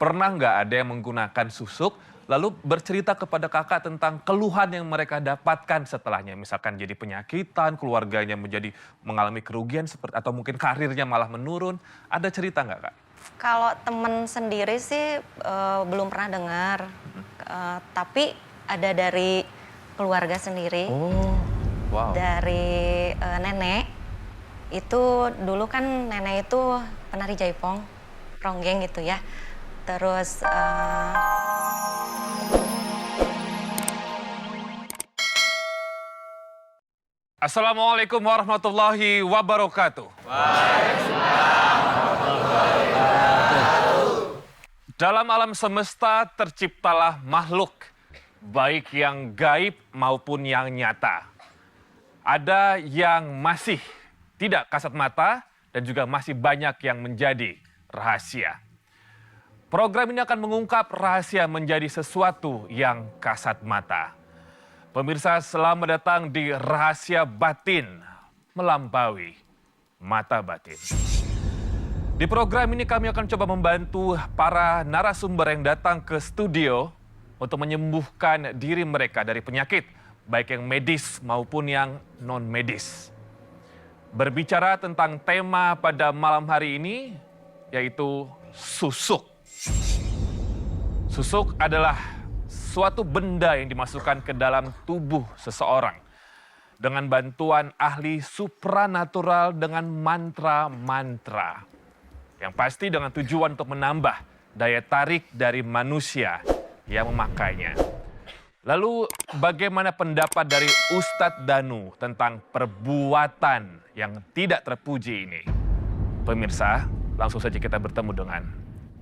Pernah nggak ada yang menggunakan susuk, lalu bercerita kepada kakak tentang keluhan yang mereka dapatkan setelahnya? Misalkan jadi penyakitan, keluarganya mengalami kerugian, atau mungkin karirnya malah menurun. Ada cerita nggak, Kak? Kalau temen sendiri sih belum pernah dengar, tapi ada dari keluarga sendiri, Oh, wow. dari nenek. Itu dulu kan nenek itu penari jaipong, ronggeng gitu ya. Terus Assalamualaikum warahmatullahi wabarakatuh. Dalam alam semesta terciptalah makhluk, baik yang gaib maupun yang nyata. Ada yang masih tidak kasat mata dan juga masih banyak yang menjadi rahasia. Program ini akan mengungkap rahasia menjadi sesuatu yang kasat mata. Pemirsa, selamat datang di Rahasia Batin Melampaui Mata Batin. Di program ini kami akan coba membantu para narasumber yang datang ke studio untuk menyembuhkan diri mereka dari penyakit, baik yang medis maupun yang non-medis. Berbicara tentang tema pada malam hari ini, yaitu susuk. Susuk adalah suatu benda yang dimasukkan ke dalam tubuh seseorang dengan bantuan ahli supranatural dengan mantra-mantra. Yang pasti dengan tujuan untuk menambah daya tarik dari manusia yang memakainya. Lalu bagaimana pendapat dari Ustadz Danu tentang perbuatan yang tidak terpuji ini? Pemirsa, langsung saja kita bertemu dengan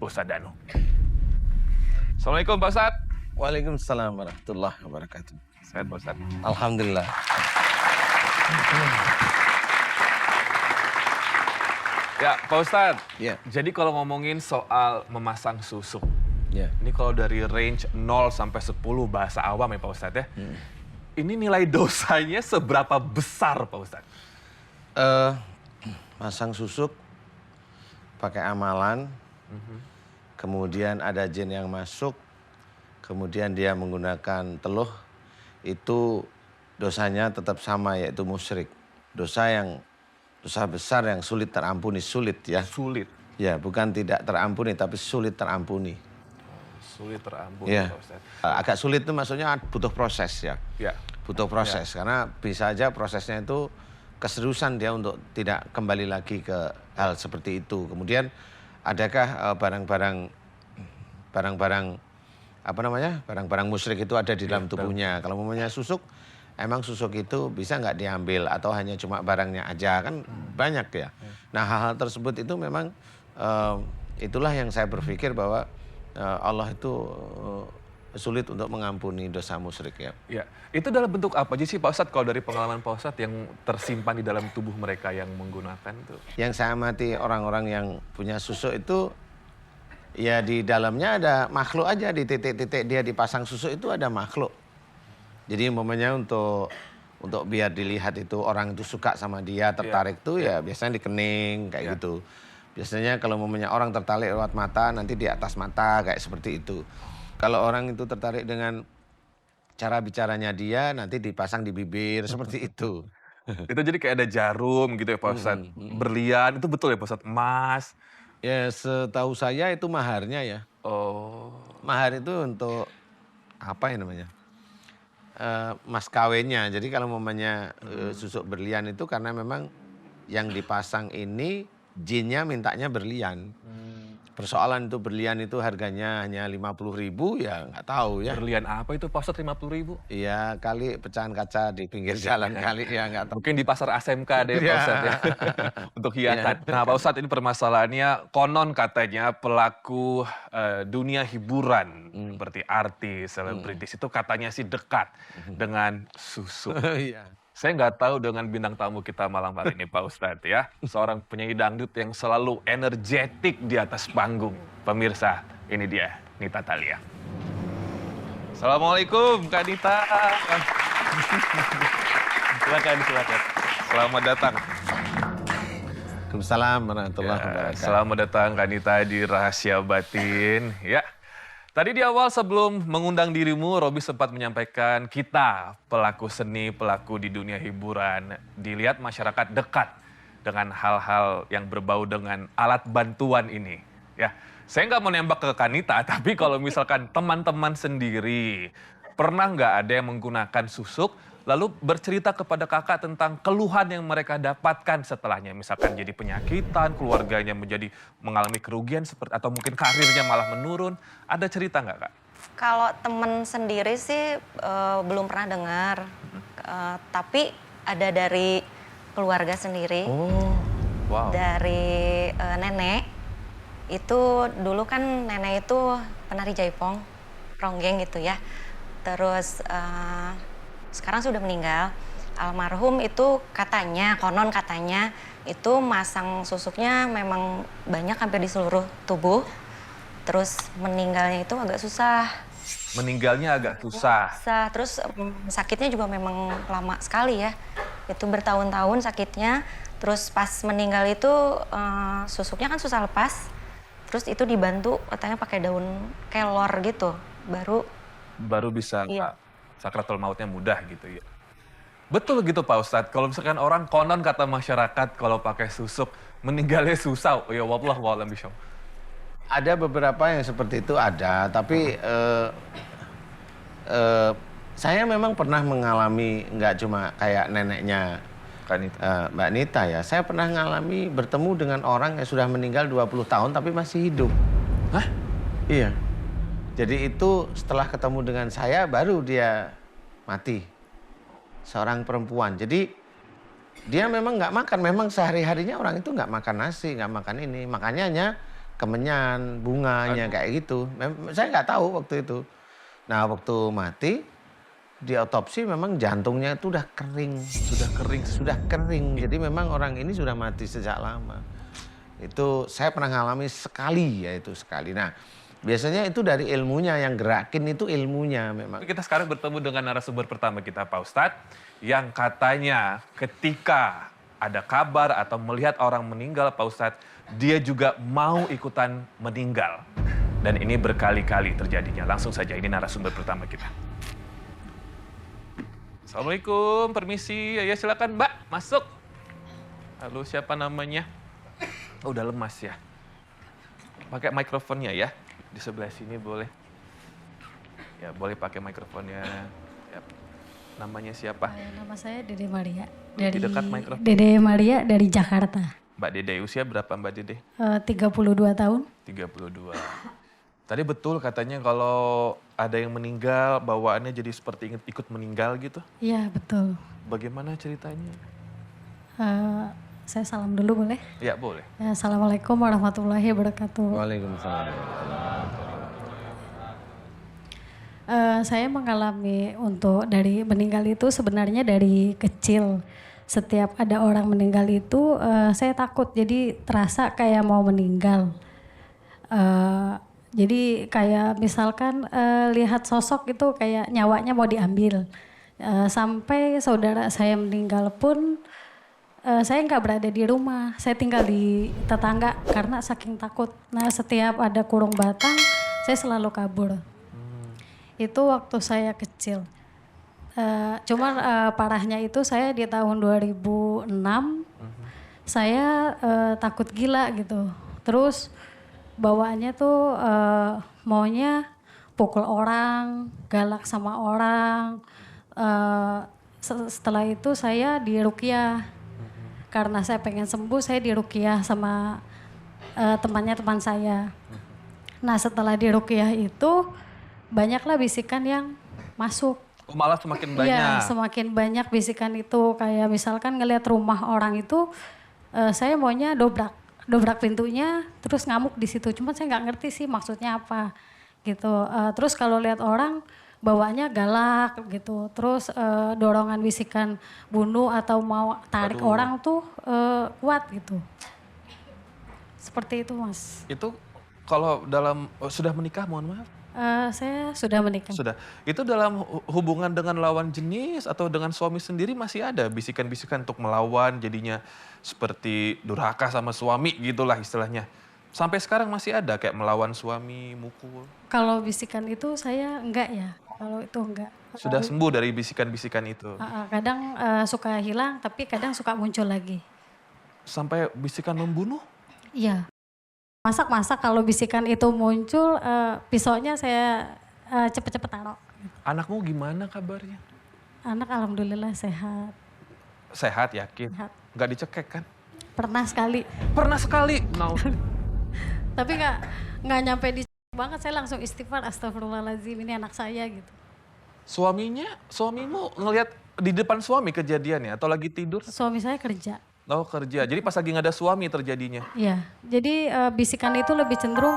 Ustadz Danu. Assalamualaikum Pak Ustadz. Waalaikumsalam warahmatullahi wabarakatuh. Sehat Pak Ustadz. Alhamdulillah. Ya Pak Ustadz, Ya. jadi kalau ngomongin soal memasang susuk, Ya. ini kalau dari range 0 sampai 10 bahasa awam ya Pak Ustadz ya, ini nilai dosanya seberapa besar Pak Ustadz? Masang susuk, pakai amalan, kemudian ada jin yang masuk, kemudian dia menggunakan teluh, itu dosanya tetap sama, yaitu musyrik. Dosa besar yang sulit terampuni, sulit ya. Sulit. Ya, bukan tidak terampuni, tapi sulit terampuni. Sulit terampuni Ya. Pak Ustadz. Agak sulit itu maksudnya butuh proses ya. Ya. Butuh proses, karena bisa aja prosesnya itu keseriusan dia untuk tidak kembali lagi ke hal seperti itu. Kemudian adakah barang-barang musyrik itu ada di dalam tubuhnya. Kalau namanya susuk, emang susuk itu bisa nggak diambil atau hanya cuma barangnya aja, kan banyak ya. Nah, hal-hal tersebut itu memang itulah yang saya berpikir bahwa Allah itu sulit untuk mengampuni dosa musyrik ya. Ya, itu dalam bentuk apa aja sih Pak Ustadz kalau dari pengalaman Pak Ustadz yang tersimpan di dalam tubuh mereka yang menggunakan itu? Yang saya amati orang-orang yang punya susuk itu, ya di dalamnya ada makhluk aja, di titik-titik dia dipasang susuk itu ada makhluk. Jadi umpamanya untuk biar dilihat itu orang itu suka sama dia, tertarik tuh ya biasanya di kening kayak gitu. Biasanya kalau umpamanya orang tertarik lewat mata, nanti di atas mata kayak seperti itu. Kalau orang itu tertarik dengan cara bicaranya dia, nanti dipasang di bibir seperti itu. Itu jadi kayak ada jarum gitu ya Pak Ustadz. Berlian, itu betul ya Pak Ustadz? Emas. Ya setahu saya itu maharnya ya. Oh. Mahar itu untuk apa ya namanya? Mas kawinnya. Jadi kalau mamanya susuk berlian itu karena memang yang dipasang ini jinnya mintanya berlian. Persoalan itu berlian itu harganya hanya 50.000 ya nggak tahu ya. Berlian apa itu Pak Ustadz 50.000? Iya kali pecahan kaca di pinggir jalan kali ya nggak tahu. Mungkin di pasar ASMK deh Pak Iya. Ustadz ya. Untuk hiasan. Nah Pak Ustadz, ini permasalahannya konon katanya pelaku dunia hiburan seperti artis, selebritis itu katanya sih dekat dengan susuk. Iya. Saya nggak tahu dengan bintang tamu kita malam hari ini Pak Ustadz ya. Seorang penyanyi dangdut yang selalu energetik di atas panggung. Pemirsa, ini dia Nita Thalia. Assalamualaikum Kak Nita. Silakan. Selamat datang. Waalaikumsalam warahmatullahi wabarakatuh. Selamat datang Kanita di Rahasia Batin. Ya, tadi di awal sebelum mengundang dirimu, Robi sempat menyampaikan kita pelaku seni, pelaku di dunia hiburan, dilihat masyarakat dekat dengan hal-hal yang berbau dengan alat bantuan ini. Ya, saya nggak mau nembak ke Kanita, tapi kalau misalkan teman-teman sendiri pernah nggak ada yang menggunakan susuk, lalu bercerita kepada kakak tentang keluhan yang mereka dapatkan setelahnya. Misalkan jadi penyakitan, keluarganya mengalami kerugian seperti atau mungkin karirnya malah menurun. Ada cerita nggak kak? Kalau temen sendiri sih belum pernah dengar, tapi ada dari keluarga sendiri, Oh, wow. dari nenek. Itu dulu kan nenek itu penari jaipong, ronggeng gitu ya. Terus sekarang sudah meninggal. Almarhum itu katanya, konon katanya itu masang susuknya memang banyak hampir di seluruh tubuh. Terus meninggalnya itu agak susah. Meninggalnya agak susah. Terus sakitnya juga memang lama sekali ya. Itu bertahun-tahun sakitnya. Terus pas meninggal itu susuknya kan susah lepas. Terus itu dibantu katanya pakai daun kelor gitu. Baru bisa Iya. sakratul mautnya mudah gitu ya. Betul gitu Pak Ustadz, kalau misalkan orang konon kata masyarakat kalau pakai susuk meninggalnya susah. Ya wallahu a'lam bishawab. Ada beberapa yang seperti itu ada, tapi saya memang pernah mengalami nggak cuma kayak neneknya Kanita. Mbak Nita ya. Saya pernah mengalami bertemu dengan orang yang sudah meninggal 20 tahun tapi masih hidup. Hah? Iya. Jadi itu setelah ketemu dengan saya baru dia mati. Seorang perempuan. Jadi dia memang nggak makan. Memang sehari-harinya orang itu nggak makan nasi, nggak makan ini. Makanya hanya kemenyan, bunganya kayak gitu. Saya nggak tahu waktu itu. Nah waktu mati, di otopsi memang jantungnya itu udah kering. Sudah kering. Jadi memang orang ini sudah mati sejak lama. Itu saya pernah ngalami sekali ya itu sekali. Nah biasanya itu dari ilmunya, yang gerakin itu ilmunya memang. Kita sekarang bertemu dengan narasumber pertama kita Pak Ustadz, yang katanya ketika ada kabar atau melihat orang meninggal Pak Ustadz, dia juga mau ikutan meninggal. Dan ini berkali-kali terjadinya. Langsung saja, ini narasumber pertama kita. Assalamualaikum, permisi. Ya silakan Mbak, masuk. Halo, siapa namanya? Oh, udah lemas ya. Pakai mikrofonnya ya. Di sebelah sini boleh. Ya, boleh pakai mikrofonnya. Ya. Namanya siapa? Nama saya Dede Maria. Di dekat mikrofon. Dede Maria dari Jakarta. Mbak Dede, usia berapa Mbak Dede? 32 tahun. 32. Tadi betul katanya kalau ada yang meninggal, bawaannya jadi seperti ikut meninggal gitu. Iya, betul. Bagaimana ceritanya? Saya salam dulu boleh? Ya, boleh. Ya, Assalamualaikum warahmatullahi wabarakatuh. Waalaikumsalam. Saya mengalami dari meninggal itu sebenarnya dari kecil. Setiap ada orang meninggal itu saya takut, jadi terasa kayak mau meninggal. Jadi kayak misalkan lihat sosok itu kayak nyawanya mau diambil. Sampai saudara saya meninggal pun saya nggak berada di rumah, saya tinggal di tetangga karena saking takut. Nah setiap ada kurung batang, saya selalu kabur. Itu waktu saya kecil. Cuman parahnya itu saya di tahun 2006, saya takut gila gitu. Terus bawaannya tuh maunya pukul orang, galak sama orang. Setelah itu saya diruqyah. Karena saya pengen sembuh, saya diruqyah sama teman saya. Nah setelah diruqyah itu banyaklah bisikan yang masuk. Oh, malah semakin banyak. Iya, semakin banyak bisikan itu. Kayak misalkan ngelihat rumah orang itu, saya maunya dobrak pintunya, terus ngamuk di situ. Cuma saya nggak ngerti sih maksudnya apa, gitu. Terus kalau lihat orang bawaannya galak, gitu. Terus dorongan bisikan bunuh atau mau tarik orang tuh kuat, gitu. Seperti itu, Mas. Itu kalau sudah menikah, mohon maaf. Saya sudah menikah. Sudah. Itu dalam hubungan dengan lawan jenis atau dengan suami sendiri masih ada bisikan-bisikan untuk melawan, jadinya seperti durhaka sama suami gitulah istilahnya. Sampai sekarang masih ada kayak melawan suami, mukul. Kalau bisikan itu saya enggak ya, kalau itu enggak. Sudah sembuh dari bisikan-bisikan itu. Kadang suka hilang, tapi kadang suka muncul lagi. Sampai bisikan membunuh? Iya. Masak-masak kalau bisikan itu muncul, pisaunya saya cepet-cepet taruh. Anakmu gimana kabarnya? Anak alhamdulillah sehat. Sehat, yakin? Sehat. Nggak dicekek kan? Pernah sekali. Pernah sekali. No. Tapi nggak nyampe di banget, saya langsung istighfar, astagfirullahaladzim, ini anak saya gitu. Suamimu ngelihat di depan suami kejadiannya atau lagi tidur? Suami saya kerja. Oh kerja, jadi pas lagi nggak ada suami terjadinya? Iya, jadi bisikan itu lebih cenderung